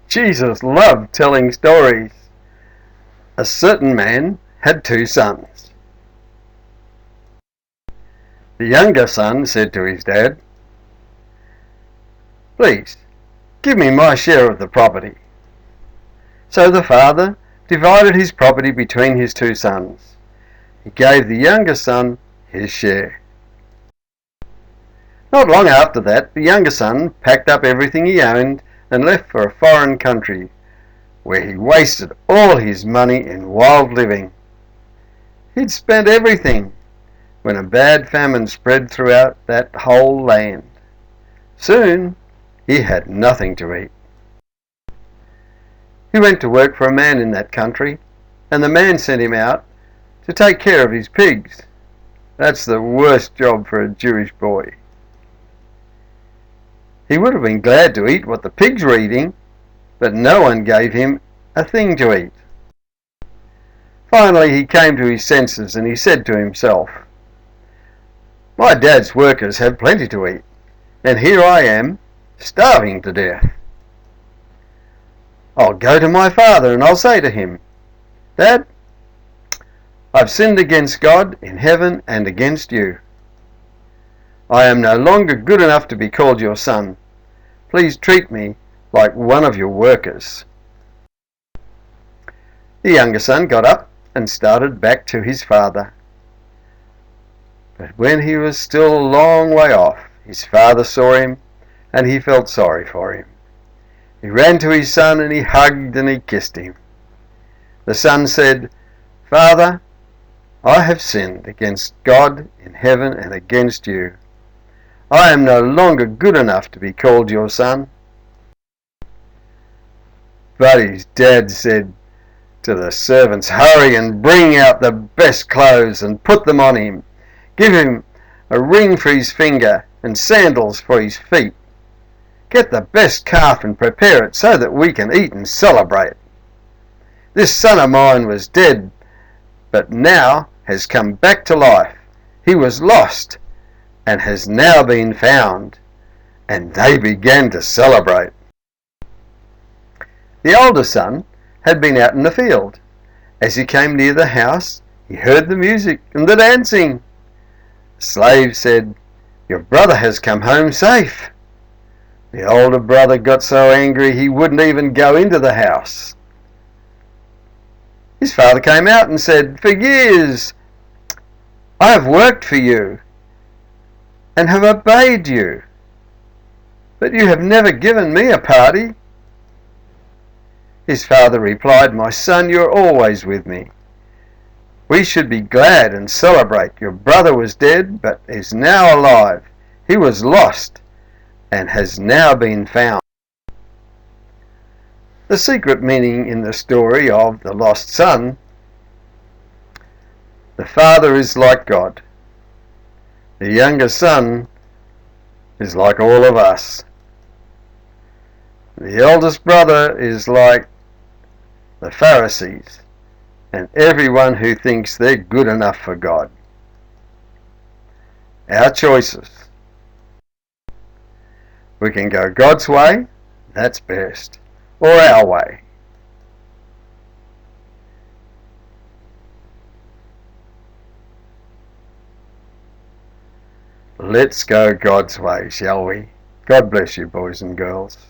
Jesus loved telling stories. A certain man had 2 sons. The younger son said to his dad, "Please, give me my share of the property." So the father divided his property between his 2 sons. He gave the younger son his share. Not long after that, the younger son packed up everything he owned and left for a foreign country, where he wasted all his money in wild living. He'd spent everything when a bad famine spread throughout that whole land. Soon he had nothing to eat. He went to work for a man in that country, and the man sent him out to take care of his pigs. That's the worst job for a Jewish boy. He would have been glad to eat what the pigs were eating, but no one gave him a thing to eat. Finally he came to his senses and he said to himself, "My dad's workers have plenty to eat, and here I am, starving to death. I'll go to my father and I'll say to him, 'Dad, I've sinned against God in heaven and against you. I am no longer good enough to be called your son. Please treat me like one of your workers.'" The younger son got up and started back to his father. But when he was still a long way off, his father saw him and he felt sorry for him. He ran to his son and he hugged and he kissed him. The son said, "Father, I have sinned against God in heaven and against you. I am no longer good enough to be called your son." But his dad said to the servants, "Hurry and bring out the best clothes and put them on him. Give him a ring for his finger and sandals for his feet. Get the best calf and prepare it so that we can eat and celebrate. This son of mine was dead, but now has come back to life. He was lost and has now been found." And they began to celebrate. The older son had been out in the field. As he came near the house, he heard the music and the dancing. The slave said, "Your brother has come home safe." The older brother got so angry he wouldn't even go into the house. His father came out and said, "For years I have worked for you and have obeyed you, but you have never given me a party." His father replied, "My son, you are always with me. We should be glad and celebrate. Your brother was dead, but is now alive. He was lost and has now been found." The secret meaning in the story of the lost son: the father is like God. The younger son is like all of us. The eldest brother is like the Pharisees and everyone who thinks they're good enough for God. Our choices. We can go God's way, that's best, or our way. Let's go God's way, shall we? God bless you, boys and girls.